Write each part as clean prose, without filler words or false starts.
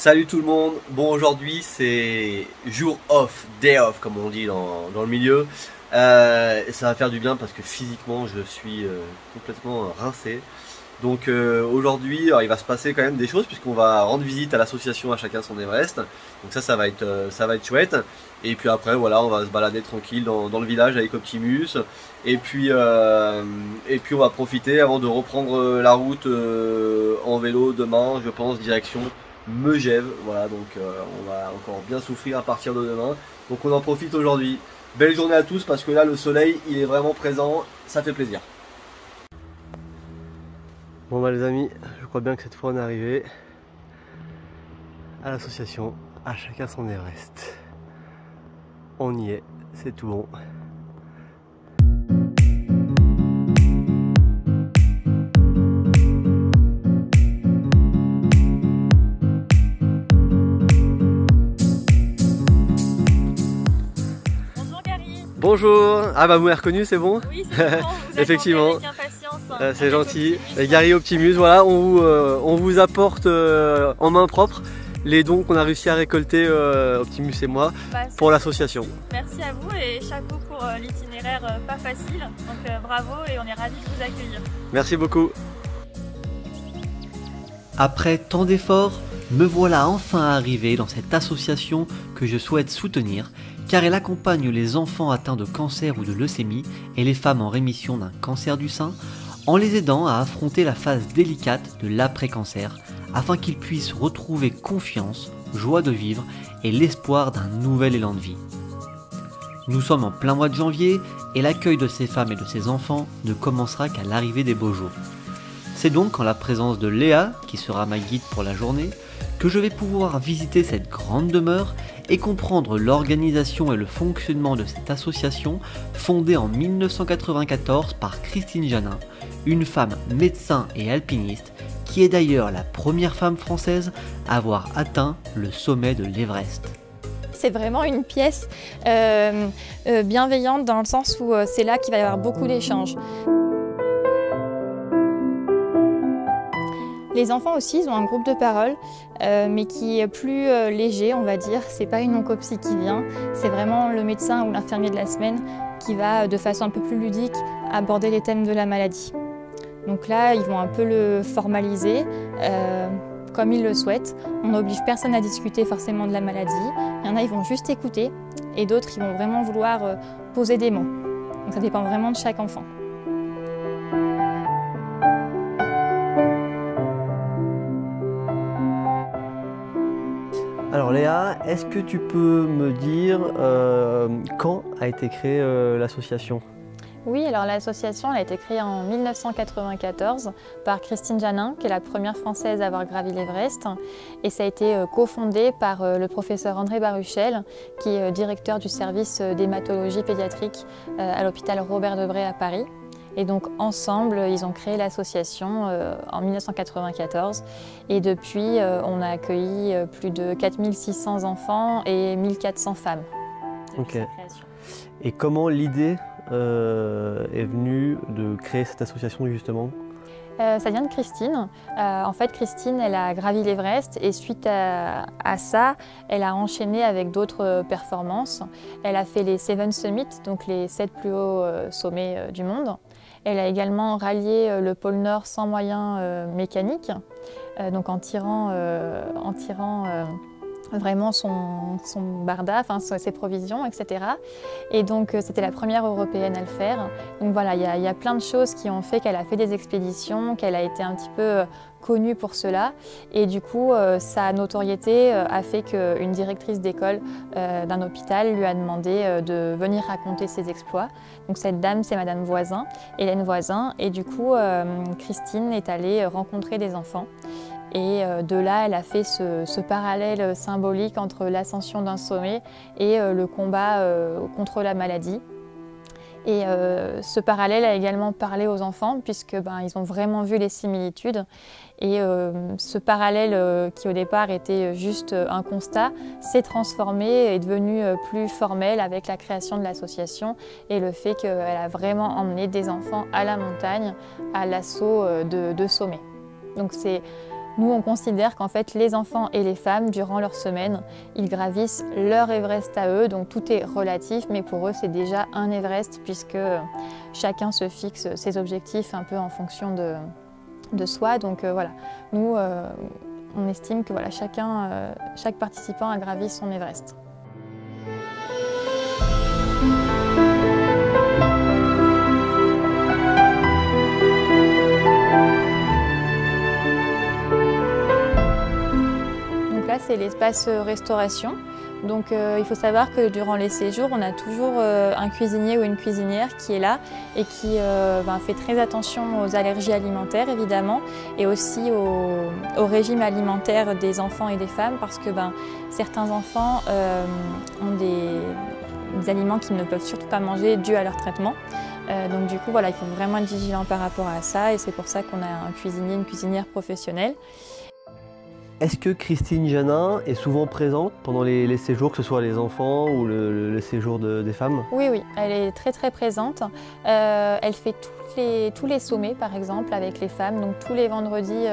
Salut tout le monde, bon aujourd'hui c'est jour off, day off comme on dit dans le milieu. Ça va faire du bien parce que physiquement je suis complètement rincé. Donc aujourd'hui il va se passer quand même des choses puisqu'on va rendre visite à l'association À Chacun Son Everest. Donc ça va être chouette. Et puis après voilà, on va se balader tranquille dans le village avec Optimus. Et puis on va profiter avant de reprendre la route en vélo demain, je pense, direction Megève. Voilà, donc on va encore bien souffrir à partir de demain. Donc on en profite aujourd'hui. Belle journée à tous parce que là le soleil il est vraiment présent, ça fait plaisir. Bon bah les amis, je crois bien que cette fois on est arrivé à l'association À Chacun Son Everest. On y est, c'est tout bon. Bonjour. Ah bah vous m'avez reconnu, c'est bon? Oui, c'est bon, vous effectivement. avec impatience, c'est gentil. Et Gary Optimus, voilà, on vous apporte en main propre les dons qu'on a réussi à récolter, Optimus et moi, pour l'association. Merci à vous et chapeau pour l'itinéraire pas facile. Donc bravo et on est ravis de vous accueillir. Merci beaucoup. Après tant d'efforts, me voilà enfin arrivé dans cette association que je souhaite soutenir, car elle accompagne les enfants atteints de cancer ou de leucémie et les femmes en rémission d'un cancer du sein, en les aidant à affronter la phase délicate de l'après-cancer, afin qu'ils puissent retrouver confiance, joie de vivre et l'espoir d'un nouvel élan de vie. Nous sommes en plein mois de janvier et l'accueil de ces femmes et de ces enfants ne commencera qu'à l'arrivée des beaux jours. C'est donc en la présence de Léa, qui sera ma guide pour la journée, que je vais pouvoir visiter cette grande demeure et comprendre l'organisation et le fonctionnement de cette association fondée en 1994 par Christine Janin, une femme médecin et alpiniste qui est d'ailleurs la première femme française à avoir atteint le sommet de l'Everest. C'est vraiment une pièce bienveillante dans le sens où c'est là qu'il va y avoir beaucoup d'échanges. Les enfants aussi, ils ont un groupe de parole, mais qui est plus léger, on va dire. C'est pas une oncopsie qui vient, c'est vraiment le médecin ou l'infirmier de la semaine qui va, de façon un peu plus ludique, aborder les thèmes de la maladie. Donc là, ils vont un peu le formaliser, comme ils le souhaitent. On n'oblige personne à discuter forcément de la maladie. Il y en a, ils vont juste écouter, et d'autres, ils vont vraiment vouloir poser des mots. Donc ça dépend vraiment de chaque enfant. Alors Léa, est-ce que tu peux me dire quand a été créée l'association? Oui, alors l'association a été créée en 1994 par Christine Janin, qui est la première française à avoir gravi l'Everest. Et ça a été cofondé par le professeur André Baruchel, qui est directeur du service d'hématologie pédiatrique à l'hôpital Robert Debré à Paris. Et donc ensemble, ils ont créé l'association en 1994 et depuis, on a accueilli plus de 4600 enfants et 1400 femmes. Ok. Et comment l'idée est venue de créer cette association justement? Ça vient de Christine. En fait, Christine, elle a gravi l'Everest et suite à ça, elle a enchaîné avec d'autres performances. Elle a fait les 7 Summits, donc les 7 plus hauts sommets du monde. Elle a également rallié le pôle Nord sans moyens mécaniques, donc en tirant vraiment son barda, enfin ses provisions, etc. Et donc c'était la première européenne à le faire. Donc voilà, il y a plein de choses qui ont fait qu'elle a fait des expéditions, qu'elle a été un petit peu connue pour cela. Et du coup, sa notoriété a fait qu'une directrice d'école d'un hôpital lui a demandé de venir raconter ses exploits. Donc cette dame, c'est Madame Voisin, Hélène Voisin. Et du coup, Christine est allée rencontrer des enfants. Et de là, elle a fait ce parallèle symbolique entre l'ascension d'un sommet et le combat contre la maladie. Et ce parallèle a également parlé aux enfants puisque ils ont vraiment vu les similitudes. Et ce parallèle qui au départ était juste un constat s'est transformé et est devenu plus formel avec la création de l'association et le fait qu'elle a vraiment emmené des enfants à la montagne à l'assaut de sommets. Donc c'est Nous, on considère qu'en fait, les enfants et les femmes, durant leur semaine, ils gravissent leur Everest à eux, donc tout est relatif, mais pour eux, c'est déjà un Everest, puisque chacun se fixe ses objectifs un peu en fonction de soi. Donc voilà, nous, on estime que voilà, chaque participant a gravi son Everest. C'est l'espace restauration. Donc il faut savoir que durant les séjours, on a toujours un cuisinier ou une cuisinière qui est là et qui fait très attention aux allergies alimentaires évidemment et aussi au régime alimentaire des enfants et des femmes parce que certains enfants ont des aliments qu'ils ne peuvent surtout pas manger dû à leur traitement. Donc du coup voilà, il faut vraiment être vigilant par rapport à ça et c'est pour ça qu'on a un cuisinier, une cuisinière professionnelle. Est-ce que Christine Janin est souvent présente pendant les séjours, que ce soit les enfants ou le séjour des femmes? Oui, oui, elle est très très présente. Elle fait tous les sommets par exemple avec les femmes. Donc tous les vendredis,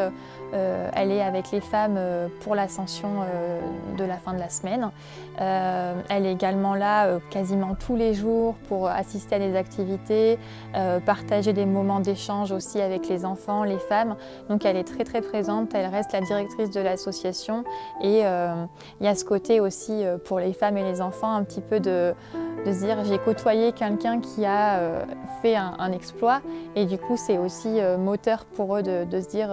elle est avec les femmes pour l'ascension de la fin de la semaine. Elle est également là quasiment tous les jours pour assister à des activités, partager des moments d'échange aussi avec les enfants, les femmes. Donc elle est très très présente, elle reste la directrice de l'association et il y a ce côté aussi pour les femmes et les enfants un petit peu de se dire j'ai côtoyé quelqu'un qui a fait un exploit et du coup c'est aussi moteur pour eux de se dire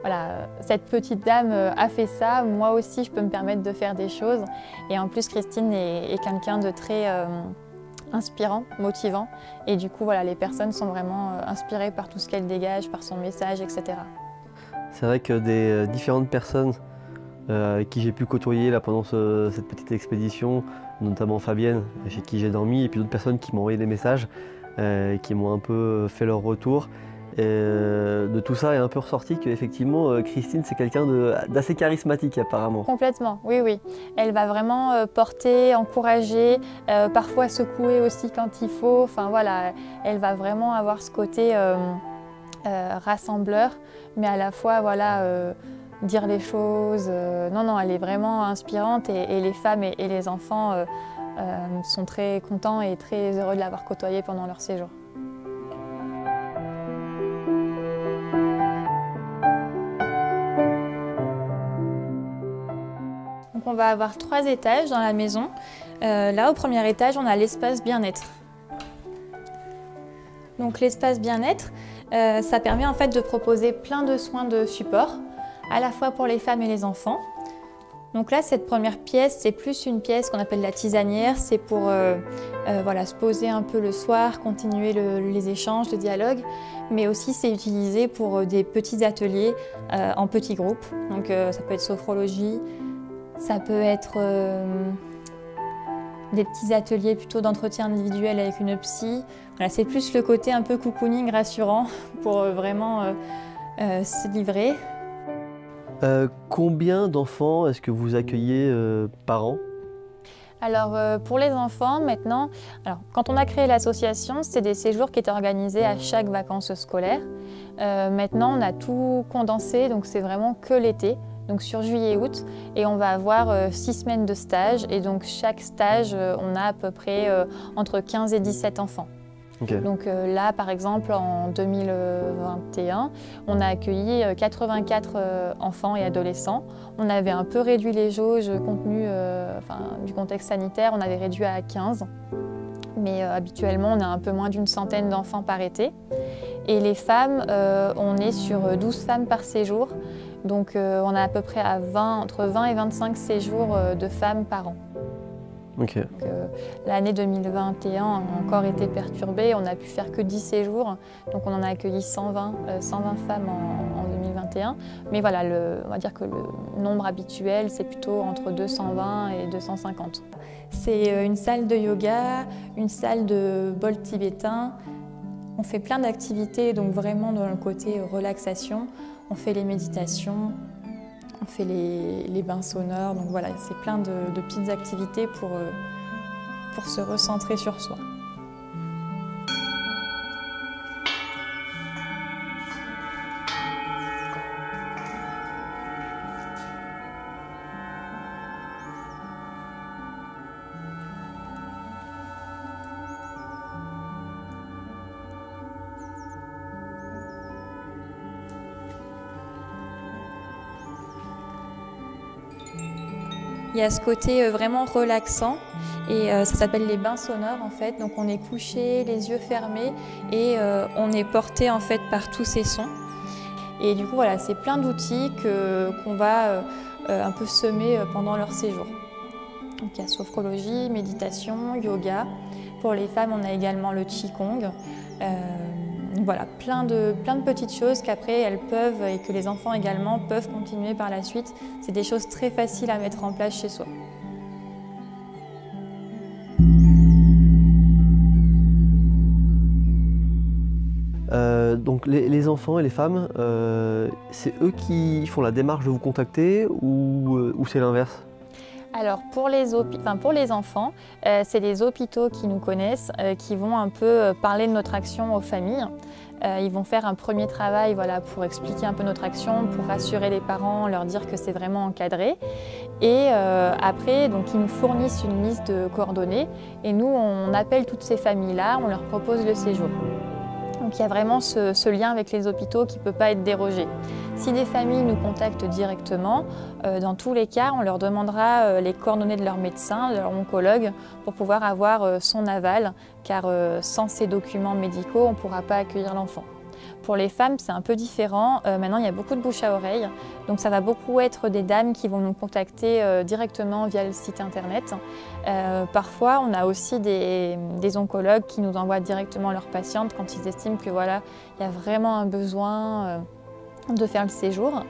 voilà, cette petite dame a fait ça, moi aussi je peux me permettre de faire des choses et en plus Christine est quelqu'un de très inspirant, motivant et du coup voilà, les personnes sont vraiment inspirées par tout ce qu'elle dégage, par son message, etc. C'est vrai que des différentes personnes avec qui j'ai pu côtoyer là, pendant cette petite expédition, notamment Fabienne, chez qui j'ai dormi, et puis d'autres personnes qui m'ont envoyé des messages, qui m'ont un peu fait leur retour. Et, de tout ça est un peu ressorti qu'effectivement Christine c'est quelqu'un d'assez charismatique apparemment. Complètement, oui, oui. Elle va vraiment porter, encourager, parfois secouer aussi quand il faut. Enfin voilà, elle va vraiment avoir ce côté rassembleur, mais à la fois voilà, dire les choses. Non, non, elle est vraiment inspirante et les femmes et les enfants sont très contents et très heureux de l'avoir côtoyée pendant leur séjour. Donc on va avoir 3 étages dans la maison. Là, au premier étage, on a l'espace bien-être. Donc l'espace bien-être, ça permet en fait de proposer plein de soins de support, à la fois pour les femmes et les enfants. Donc là, cette première pièce, c'est plus une pièce qu'on appelle la tisanière. C'est pour voilà, se poser un peu le soir, continuer les échanges, le dialogue. Mais aussi, c'est utilisé pour des petits ateliers en petits groupes. Donc ça peut être sophrologie, ça peut être des petits ateliers plutôt d'entretien individuel avec une psy. Voilà, c'est plus le côté un peu cocooning rassurant pour vraiment se livrer. Combien d'enfants est-ce que vous accueillez par an? Alors pour les enfants maintenant, quand on a créé l'association, c'était des séjours qui étaient organisés à chaque vacances scolaires. Maintenant on a tout condensé, donc c'est vraiment que l'été, donc sur juillet et août, et on va avoir 6 semaines de stage, et donc chaque stage on a à peu près entre 15 et 17 enfants. Okay. Donc là, par exemple, en 2021, on a accueilli 84 enfants et adolescents. On avait un peu réduit les jauges compte tenu du contexte sanitaire, on avait réduit à 15. Mais habituellement, on a un peu moins d'une centaine d'enfants par été. Et les femmes, on est sur 12 femmes par séjour. Donc on a à peu près entre 20 et 25 séjours de femmes par an. Okay. L'année 2021 a encore été perturbée, on n'a pu faire que 10 séjours, donc on en a accueilli 120 femmes en 2021. Mais voilà, on va dire que le nombre habituel, c'est plutôt entre 220 et 250. C'est une salle de yoga, une salle de bol tibétain. On fait plein d'activités, donc vraiment dans le côté relaxation. On fait les méditations. On fait les bains sonores, donc voilà, c'est plein de petites activités pour se recentrer sur soi. Il y a ce côté vraiment relaxant et ça s'appelle les bains sonores en fait. Donc on est couché, les yeux fermés et on est porté en fait par tous ces sons. Et du coup voilà, c'est plein d'outils qu'on va un peu semer pendant leur séjour. Donc il y a sophrologie, méditation, yoga. Pour les femmes, on a également le qigong. Voilà, plein de petites choses qu'après elles peuvent et que les enfants également peuvent continuer par la suite. C'est des choses très faciles à mettre en place chez soi. Donc les enfants et les femmes, c'est eux qui font la démarche de vous contacter ou c'est l'inverse? Alors pour les enfants, c'est les hôpitaux qui nous connaissent, qui vont un peu parler de notre action aux familles. Ils vont faire un premier travail voilà, pour expliquer un peu notre action, pour rassurer les parents, leur dire que c'est vraiment encadré. Et après, donc, ils nous fournissent une liste de coordonnées et nous, on appelle toutes ces familles-là, on leur propose le séjour. Donc il y a vraiment ce lien avec les hôpitaux qui ne peut pas être dérogé. Si des familles nous contactent directement, dans tous les cas, on leur demandera les coordonnées de leur médecin, de leur oncologue, pour pouvoir avoir son aval, car sans ces documents médicaux, on ne pourra pas accueillir l'enfant. Pour les femmes, c'est un peu différent. Maintenant, il y a beaucoup de bouche à oreille. Donc, ça va beaucoup être des dames qui vont nous contacter directement via le site internet. Parfois, on a aussi des oncologues qui nous envoient directement leurs patientes quand ils estiment que voilà, il y a vraiment un besoin de faire le séjour.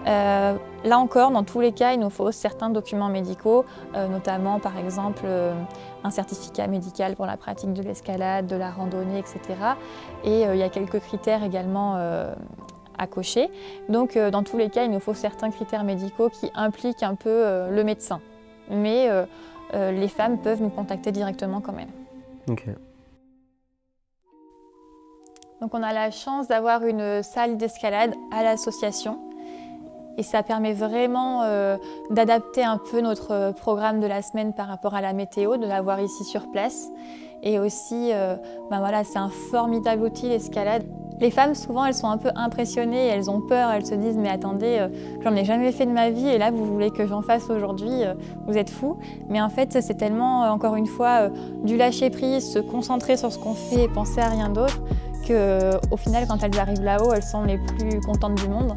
Là encore, dans tous les cas, il nous faut certains documents médicaux, notamment par exemple un certificat médical pour la pratique de l'escalade, de la randonnée, etc. Et il y a quelques critères également à cocher. Donc dans tous les cas, il nous faut certains critères médicaux qui impliquent un peu le médecin. Mais les femmes peuvent nous contacter directement quand même. Ok. Donc on a la chance d'avoir une salle d'escalade à l'association. Et ça permet vraiment d'adapter un peu notre programme de la semaine par rapport à la météo, de l'avoir ici sur place. Et aussi, voilà, c'est un formidable outil l'escalade. Les femmes, souvent, elles sont un peu impressionnées, elles ont peur, elles se disent « mais attendez, j'en ai jamais fait de ma vie et là, vous voulez que j'en fasse aujourd'hui, vous êtes fous ». Mais en fait, c'est tellement, encore une fois, du lâcher-prise, se concentrer sur ce qu'on fait et penser à rien d'autre, qu'au final, quand elles arrivent là-haut, elles sont les plus contentes du monde.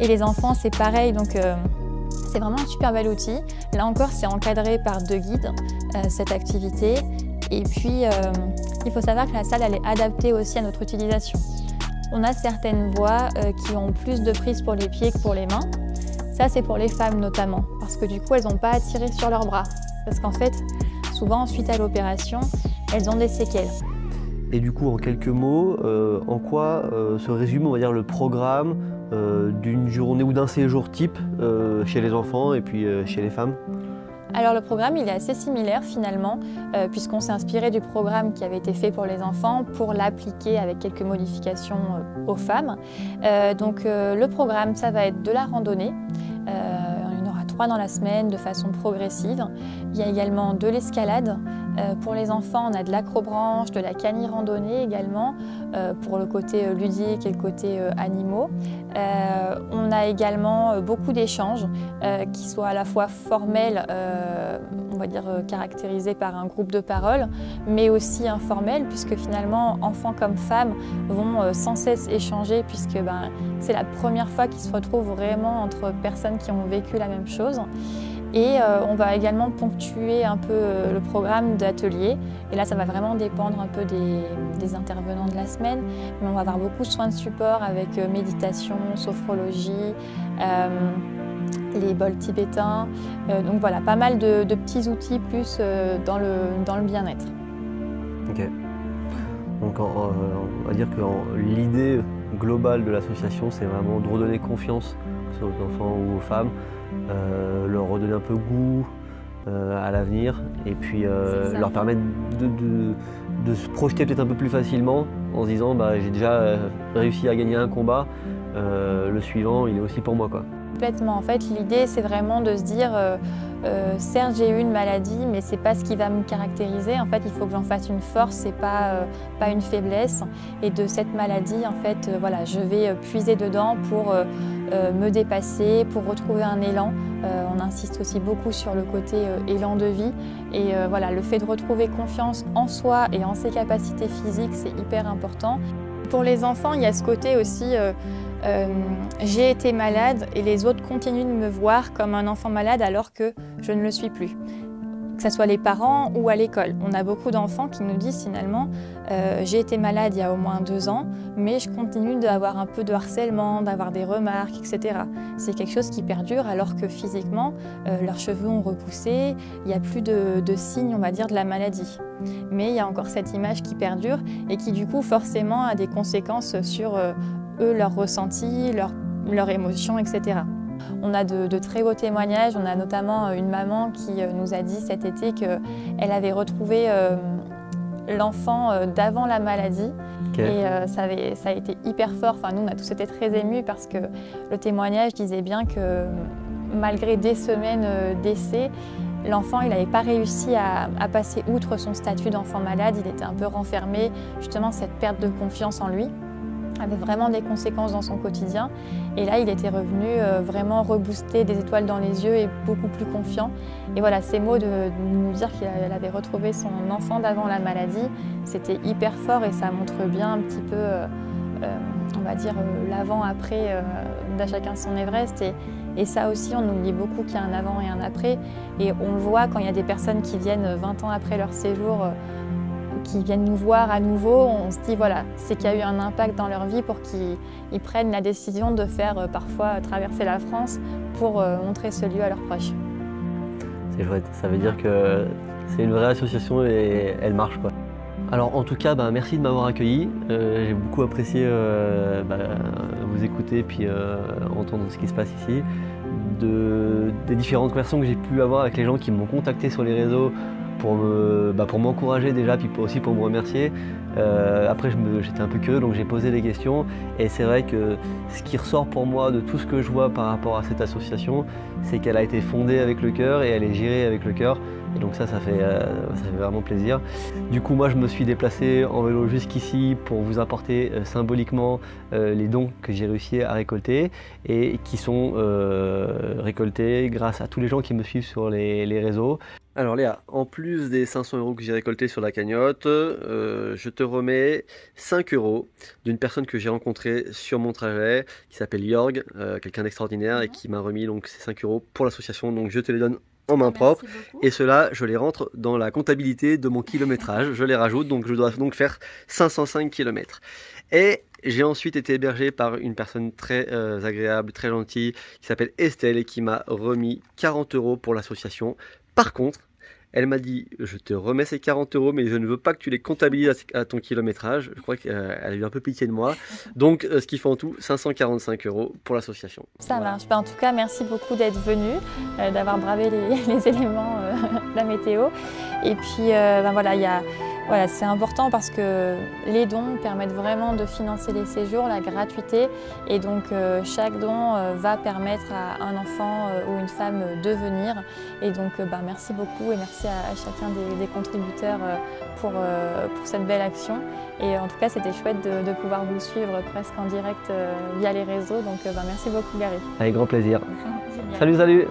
Et les enfants, c'est pareil, donc c'est vraiment un super bel outil. Là encore, c'est encadré par 2 guides, cette activité. Et puis, il faut savoir que la salle, elle est adaptée aussi à notre utilisation. On a certaines voies qui ont plus de prise pour les pieds que pour les mains. Ça, c'est pour les femmes notamment, parce que du coup, elles n'ont pas à tirer sur leurs bras. Parce qu'en fait, souvent, suite à l'opération, elles ont des séquelles. Et du coup, en quelques mots, en quoi se résume, on va dire, le programme d'une journée ou d'un séjour type chez les enfants et puis chez les femmes? Alors le programme, il est assez similaire finalement, puisqu'on s'est inspiré du programme qui avait été fait pour les enfants pour l'appliquer avec quelques modifications aux femmes. Donc le programme, ça va être de la randonnée. Il y en aura 3 dans la semaine de façon progressive. Il y a également de l'escalade. Pour les enfants, on a de l'acrobranche, de la cani-randonnée également, pour le côté ludique et le côté animaux. On a également beaucoup d'échanges qui soient à la fois formels, on va dire caractérisés par un groupe de parole, mais aussi informels, puisque finalement, enfants comme femmes vont sans cesse échanger, puisque c'est la première fois qu'ils se retrouvent vraiment entre personnes qui ont vécu la même chose. Et on va également ponctuer un peu le programme d'ateliers. Et là, ça va vraiment dépendre un peu des intervenants de la semaine. Mais on va avoir beaucoup de soins de support avec méditation, sophrologie, les bols tibétains. Donc voilà, pas mal de petits outils plus dans le bien-être. Ok. Donc on va dire que l'idée globale de l'association, c'est vraiment de redonner confiance, que ce soit aux enfants ou aux femmes, leur redonner un peu goût à l'avenir et puis leur permettre de se projeter peut-être un peu plus facilement en se disant j'ai déjà réussi à gagner un combat, le suivant il est aussi pour moi quoi. Complètement. En fait, l'idée, c'est vraiment de se dire certes, j'ai eu une maladie, mais c'est pas ce qui va me caractériser. En fait, il faut que j'en fasse une force, c'est pas une faiblesse. Et de cette maladie, en fait, voilà, je vais puiser dedans pour me dépasser, pour retrouver un élan. On insiste aussi beaucoup sur le côté élan de vie. Et voilà, le fait de retrouver confiance en soi et en ses capacités physiques, c'est hyper important. Pour les enfants, il y a ce côté aussi, j'ai été malade et les autres continuent de me voir comme un enfant malade alors que je ne le suis plus. Que ce soit les parents ou à l'école. On a beaucoup d'enfants qui nous disent finalement j'ai été malade il y a au moins 2 ans, mais je continue d'avoir un peu de harcèlement, d'avoir des remarques, etc. C'est quelque chose qui perdure alors que physiquement, leurs cheveux ont repoussé, il n'y a plus de signes, on va dire, de la maladie. Mais il y a encore cette image qui perdure et qui du coup forcément a des conséquences sur eux, leurs ressentis, leurs émotions, etc. On a de très beaux témoignages. On a notamment une maman qui nous a dit cet été qu'elle avait retrouvé l'enfant d'avant la maladie. Okay. Et ça a été hyper fort. Enfin, nous, on a tous été très émus parce que le témoignage disait bien que malgré des semaines d'essai, l'enfant, il n'avait pas réussi à passer outre son statut d'enfant malade. Il était un peu renfermé, justement, cette perte de confiance en lui avait vraiment des conséquences dans son quotidien. Et là, il était revenu vraiment reboosté, des étoiles dans les yeux et beaucoup plus confiant. Et voilà, ces mots de nous dire qu'il avait retrouvé son enfant d'avant la maladie, c'était hyper fort et ça montre bien un petit peu, on va dire, l'avant-après d'À chacun son Everest. Et ça aussi, on oublie beaucoup qu'il y a un avant et un après. Et on le voit quand il y a des personnes qui viennent 20 ans après leur séjour, qui viennent nous voir à nouveau, on se dit voilà, c'est qu'il y a eu un impact dans leur vie pour qu'ils prennent la décision de faire parfois traverser la France pour montrer ce lieu à leurs proches. C'est chouette, ça veut dire que c'est une vraie association et elle marche quoi. Alors en tout cas, merci de m'avoir accueilli, j'ai beaucoup apprécié vous écouter puis entendre ce qui se passe ici. Des différentes conversations que j'ai pu avoir avec les gens qui m'ont contacté sur les réseaux pour m'encourager déjà, puis aussi pour me remercier. Après, j'étais un peu curieux, donc j'ai posé des questions. Et c'est vrai que ce qui ressort pour moi de tout ce que je vois par rapport à cette association, c'est qu'elle a été fondée avec le cœur et elle est gérée avec le cœur. Et donc ça fait vraiment plaisir. Du coup, moi, je me suis déplacé en vélo jusqu'ici pour vous apporter symboliquement les dons que j'ai réussi à récolter et qui sont récoltés grâce à tous les gens qui me suivent sur les réseaux. Alors Léa, en plus des 500 € que j'ai récoltés sur la cagnotte, je te remets 5 € d'une personne que j'ai rencontrée sur mon trajet, qui s'appelle Jorg, quelqu'un d'extraordinaire et qui m'a remis donc ces 5 € pour l'association. Donc je te les donne en main propre et cela je les rentre dans la comptabilité de mon kilométrage, je les rajoute, donc je dois donc faire 505 km. Et j'ai ensuite été hébergé par une personne très agréable, très gentille, qui s'appelle Estelle et qui m'a remis 40 € pour l'association. Par contre, elle m'a dit, je te remets ces 40 € mais je ne veux pas que tu les comptabilises à ton kilométrage. Je crois qu'elle a eu un peu pitié de moi. Donc, ce qui fait en tout 545 € pour l'association. Ça marche. En tout cas, merci beaucoup d'être venu, d'avoir bravé les éléments de la météo. Et puis, voilà, c'est important parce que les dons permettent vraiment de financer les séjours, la gratuité. Et donc, chaque don va permettre à un enfant ou une femme de venir. Et donc, merci beaucoup et merci à chacun des contributeurs pour cette belle action. Et en tout cas, c'était chouette de pouvoir vous suivre presque en direct via les réseaux. Donc, merci beaucoup, Gary. Avec grand plaisir. Salut, salut.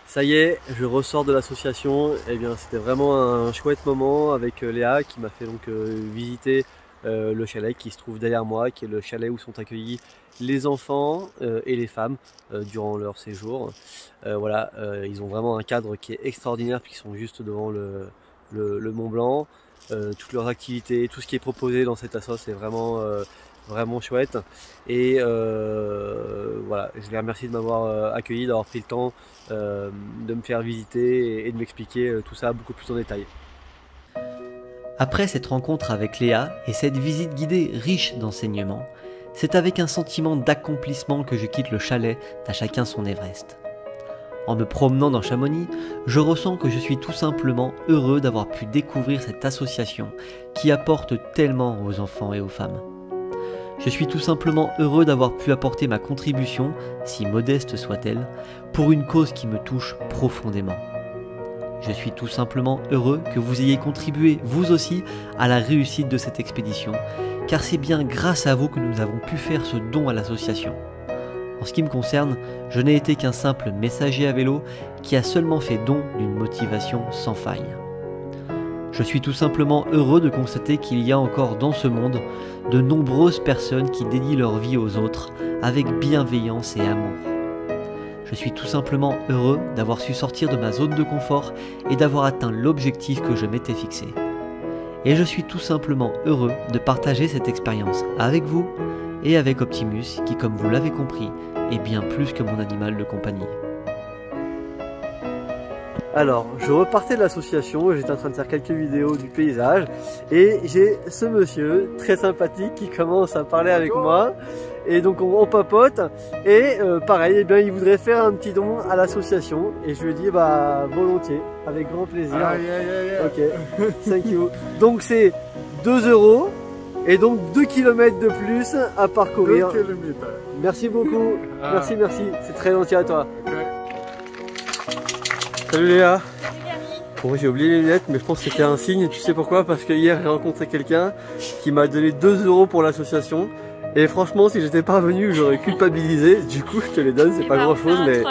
Ça y est, je ressors de l'association. Eh bien, c'était vraiment un chouette moment avec Léa qui m'a fait donc visiter le chalet qui se trouve derrière moi, qui est le chalet où sont accueillis les enfants et les femmes durant leur séjour. Voilà, ils ont vraiment un cadre qui est extraordinaire puisqu'ils sont juste devant le Mont Blanc. Toutes leurs activités, tout ce qui est proposé dans cette asso, c'est vraiment chouette. Et voilà, je les remercie de m'avoir accueilli, d'avoir pris le temps de me faire visiter et de m'expliquer tout ça beaucoup plus en détail. Après cette rencontre avec Léa et cette visite guidée riche d'enseignements, c'est avec un sentiment d'accomplissement que je quitte le chalet d'À chacun son Everest. En me promenant dans Chamonix, je ressens que je suis tout simplement heureux d'avoir pu découvrir cette association qui apporte tellement aux enfants et aux femmes. Je suis tout simplement heureux d'avoir pu apporter ma contribution, si modeste soit-elle, pour une cause qui me touche profondément. Je suis tout simplement heureux que vous ayez contribué, vous aussi, à la réussite de cette expédition, car c'est bien grâce à vous que nous avons pu faire ce don à l'association. En ce qui me concerne, je n'ai été qu'un simple messager à vélo qui a seulement fait don d'une motivation sans faille. Je suis tout simplement heureux de constater qu'il y a encore dans ce monde de nombreuses personnes qui dédient leur vie aux autres avec bienveillance et amour. Je suis tout simplement heureux d'avoir su sortir de ma zone de confort et d'avoir atteint l'objectif que je m'étais fixé. Et je suis tout simplement heureux de partager cette expérience avec vous et avec Optimus qui, comme vous l'avez compris, est bien plus que mon animal de compagnie. Alors, je repartais de l'association, j'étais en train de faire quelques vidéos du paysage et j'ai ce monsieur très sympathique qui commence à parler avec moi et donc on papote et pareil, eh bien, il voudrait faire un petit don à l'association et je lui ai dit bah volontiers, avec grand plaisir. Ok, thank you. Donc c'est 2 € et donc 2 km de plus à parcourir. 2 km. Merci beaucoup, merci, c'est très gentil à toi. Salut Léa. Salut Gary. Bon, j'ai oublié les lunettes, mais je pense que c'était un signe. Tu sais pourquoi? Parce que hier j'ai rencontré quelqu'un qui m'a donné 2 € pour l'association. Et franchement, si j'étais pas venu, j'aurais culpabilisé. Du coup, je te les donne, c'est pas grand chose, mais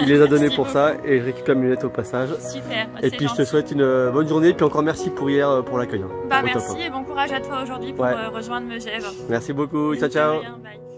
il les a donnés pour ça. Et je récupère mes lunettes au passage. Super. Et puis je te souhaite une bonne journée. Et puis encore merci pour hier pour l'accueil. Bah merci et bon courage à toi aujourd'hui pour rejoindre Megève. Merci beaucoup. Ciao, ciao. Bye.